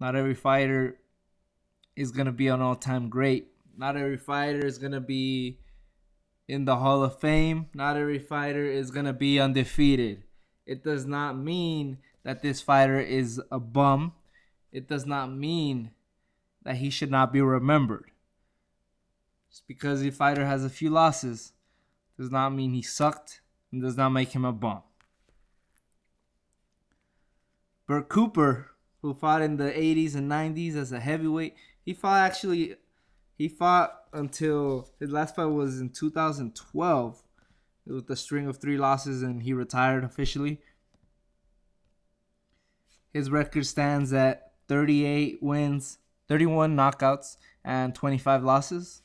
Not every fighter is going to be an all-time great. Not every fighter is going to be in the Hall of Fame. Not every fighter is going to be undefeated. It does not mean that this fighter is a bum. It does not mean that he should not be remembered. Just because a fighter has a few losses does not mean he sucked and does not make him a bum. Bert Cooper, who fought in the 80s and 90s as a heavyweight, he fought until his last fight was in 2012 with a string of 3 losses, and he retired officially. His record stands at 38 wins, 31 knockouts, and 25 losses.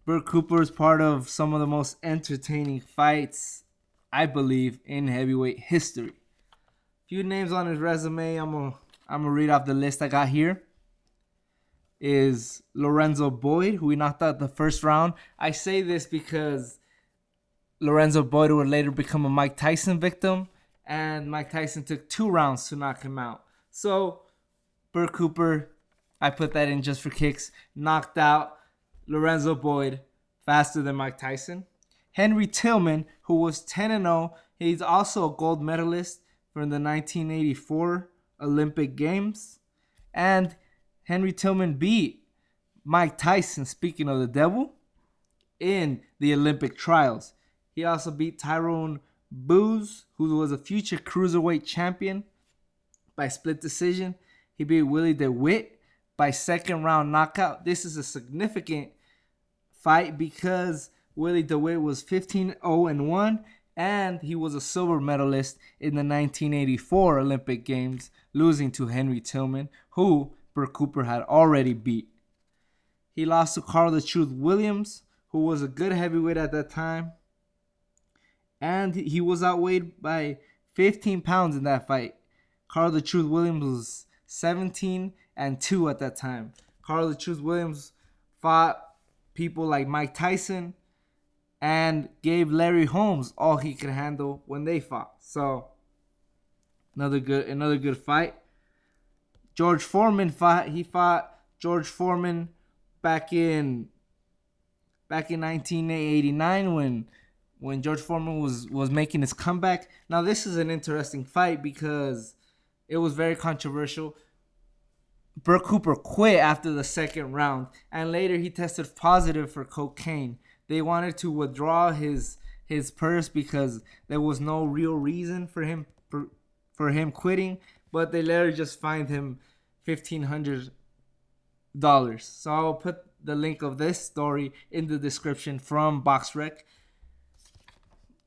Bert Cooper is part of some of the most entertaining fights, I believe, in heavyweight history. Few names on his resume. I'm gonna read off the list I got here. Is Lorenzo Boyd, who he knocked out the first round. I say this because Lorenzo Boyd would later become a Mike Tyson victim, and Mike Tyson took 2 rounds to knock him out. So Bert Cooper, I put that in just for kicks, knocked out Lorenzo Boyd faster than Mike Tyson. Henry Tillman, who was 10-0, he's also a gold medalist from the 1984 Olympic Games. And Henry Tillman beat Mike Tyson, speaking of the devil, in the Olympic trials. He also beat Tyrone Booze, who was a future cruiserweight champion, by split decision. He beat Willie DeWitt by second round knockout. This is a significant fight because Willie DeWitt was 15-0-1, and he was a silver medalist in the 1984 Olympic Games, losing to Henry Tillman, who Bert Cooper had already beat. He lost to Carl the Truth Williams, who was a good heavyweight at that time, and he was outweighed by 15 pounds in that fight. Carl the Truth Williams was 17-2 at that time. Carl the Truth Williams fought people like Mike Tyson and gave Larry Holmes all he could handle when they fought. So another good fight. George Foreman fought. He fought George Foreman back in 1989 when George Foreman was making his comeback. Now this is an interesting fight because it was very controversial. Bert Cooper quit after the second round, and later he tested positive for cocaine. They wanted to withdraw his purse because there was no real reason for him quitting, but they later just fined him $1,500. So I'll put the link of this story in the description from BoxRec.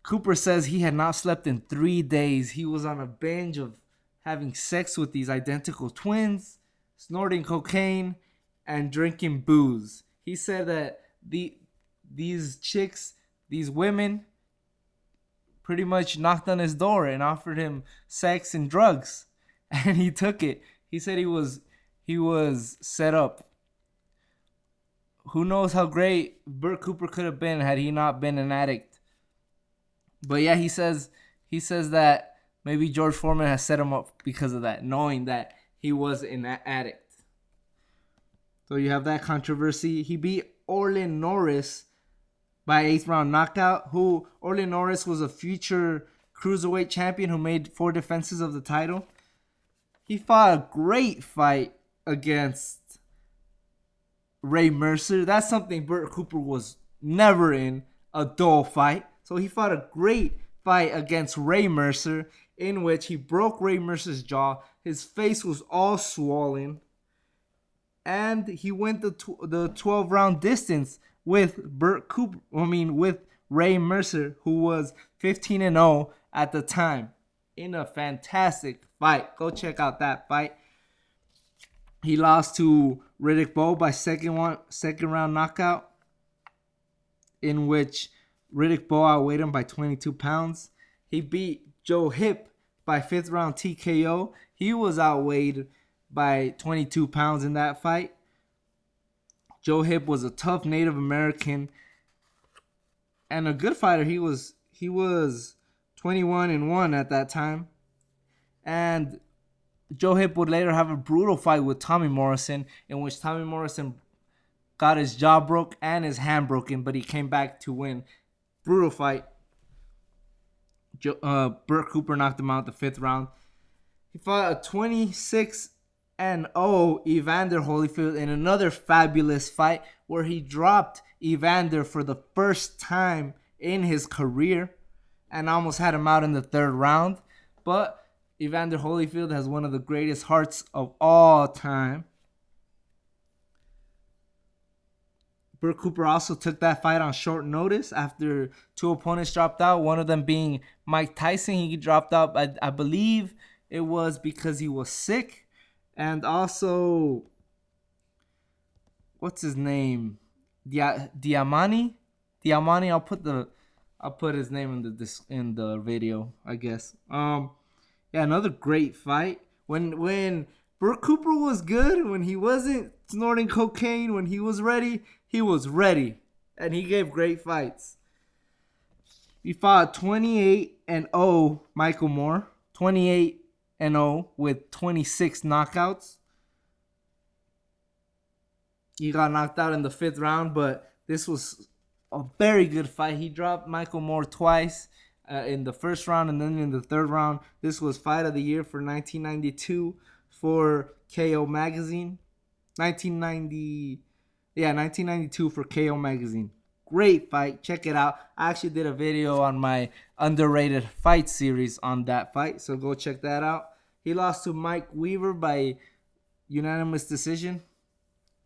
Cooper says he had not slept in 3 days. He was on a binge of having sex with these identical twins, snorting cocaine, and drinking booze. He said that these chicks, these women, pretty much knocked on his door and offered him sex and drugs, and he took it. He said he was set up. Who knows how great Bert Cooper could have been had he not been an addict. But yeah, he says that maybe George Foreman has set him up because of that, knowing that he was an addict. So you have that controversy. He beat Orlin Norris by 8th round knockout. Who Orlin Norris was a future cruiserweight champion who made 4 defenses of the title. He fought a great fight against Ray Mercer. That's something Bert Cooper was never in, a dull fight. So he fought a great fight against Ray Mercer, in which he broke Ray Mercer's jaw. His face was all swollen, and he went the 12-round distance with with Ray Mercer, who was 15-0 at the time, in a fantastic fight. Go check out that fight. He lost to Riddick Bowe by second round knockout, in which Riddick Bowe outweighed him by 22 pounds. He beat Joe Hip by 5th round TKO. He was outweighed by 22 pounds in that fight. Joe Hip was a tough Native American and a good fighter. He was 21-1 at that time. And Joe Hip would later have a brutal fight with Tommy Morrison, in which Tommy Morrison got his jaw broke and his hand broken, but he came back to win. Brutal fight. Bert Cooper knocked him out the 5th round. He fought a 26-0 Evander Holyfield in another fabulous fight where he dropped Evander for the first time in his career and almost had him out in the 3rd round. But Evander Holyfield has one of the greatest hearts of all time. Bert Cooper also took that fight on short notice after 2 opponents dropped out, one of them being Mike Tyson. He dropped out, I believe it was because he was sick. And also, what's his name? Diamani? I'll put his name in the video, I guess. Yeah, another great fight. When Bert Cooper was good, when he wasn't snorting cocaine, when he was ready, and he gave great fights. He fought 28-0 Michael Moore, 28-0 with 26 knockouts. He got knocked out in the 5th round, but this was a very good fight. He dropped Michael Moore twice in the 1st round and then in the 3rd round. This was Fight of the Year for 1992 for KO Magazine. 1992 for KO Magazine. Great fight. Check it out. I actually did a video on my underrated fight series on that fight, so go check that out. He lost to Mike Weaver by unanimous decision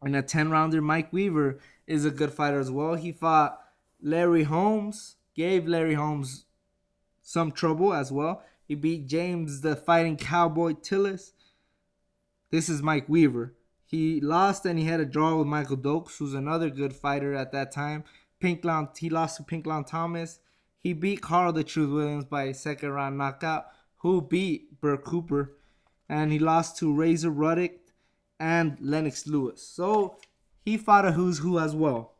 in a 10-rounder. Mike Weaver is a good fighter as well. He fought Larry Holmes, gave Larry Holmes some trouble as well. He beat James the Fighting Cowboy Tillis. This is Mike Weaver. He lost and he had a draw with Michael Dokes, who's another good fighter at that time. He lost to Pinklon Thomas. He beat Carl the Truth Williams by a 2nd round knockout, who beat Bert Cooper. And he lost to Razor Ruddock and Lennox Lewis. So he fought a who's who as well.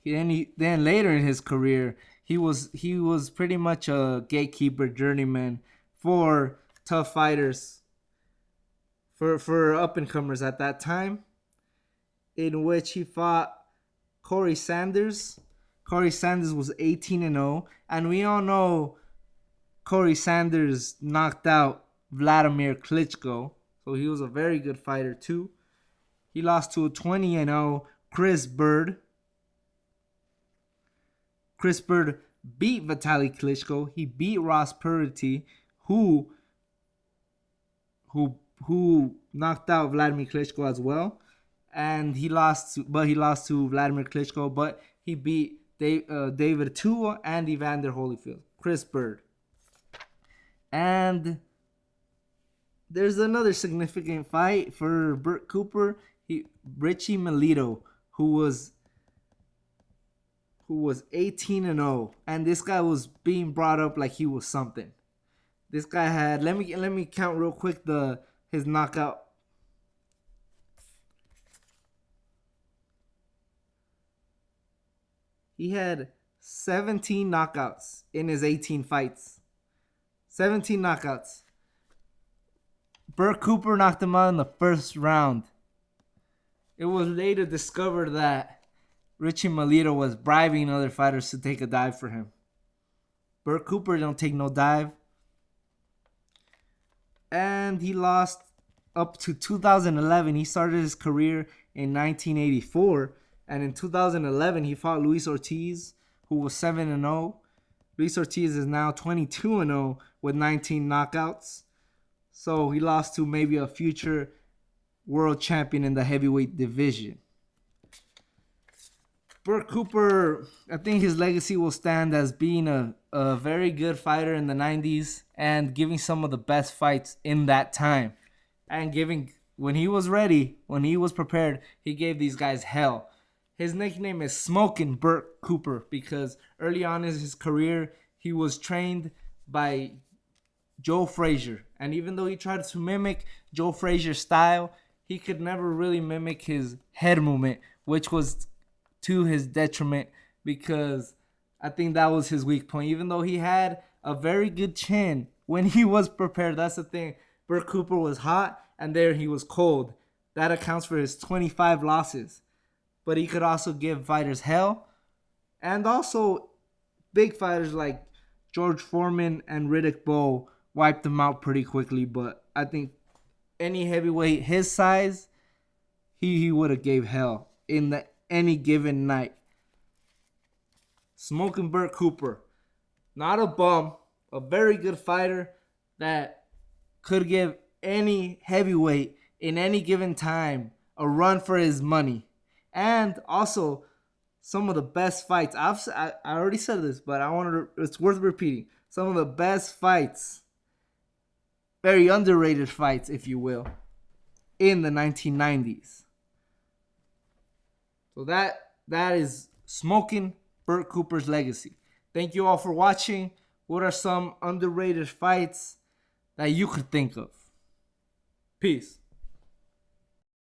Then later in his career, he was pretty much a gatekeeper journeyman for tough fighters, for up-and-comers at that time, in which he fought Corey Sanders. Corey Sanders was 18-0, and we all know Corey Sanders knocked out Vladimir Klitschko, so he was a very good fighter too. He lost to a 20-0 Chris Bird. Chris Bird beat Vitaly Klitschko. He beat Ross Purity, who knocked out Vladimir Klitschko as well. And he lost to Vladimir Klitschko, but he beat David Tua and Evander Holyfield. Chris Bird. And there's another significant fight for Bert Cooper. Richie Melito, who was 18-0, and this guy was being brought up like he was something. This guy had, let me count real quick his knockout. He had 17 knockouts in his 18 fights. 17 knockouts. Bert Cooper knocked him out in the 1st round. It was later discovered that Richie Melito was bribing other fighters to take a dive for him. Bert Cooper don't take no dive. And he lost up to 2011. He started his career in 1984. And in 2011, he fought Luis Ortiz, who was 7-0. Luis Ortiz is now 22-0 with 19 knockouts. So he lost to maybe a future world champion in the heavyweight division. Bert Cooper, I think his legacy will stand as being a very good fighter in the 90s and giving some of the best fights in that time. And when he was ready, when he was prepared, he gave these guys hell. His nickname is Smoking Bert Cooper because early on in his career, he was trained by Joe Frazier. And even though he tried to mimic Joe Frazier's style, he could never really mimic his head movement, which was to his detriment because I think that was his weak point. Even though he had a very good chin when he was prepared, that's the thing. Bert Cooper was hot, and there he was cold. That accounts for his 25 losses. But he could also give fighters hell. And also, big fighters like George Foreman and Riddick Bowe wiped him out pretty quickly. But I think any heavyweight his size, he would have gave hell in any given night. Smoking Bert Cooper. Not a bum. A very good fighter that could give any heavyweight in any given time a run for his money. And also some of the best fights. I already said this, but it's worth repeating. Some of the best fights, very underrated fights, if you will, in the 1990s. So that is Smoking Bert Cooper's legacy. Thank you all for watching. What are some underrated fights that you could think of? Peace.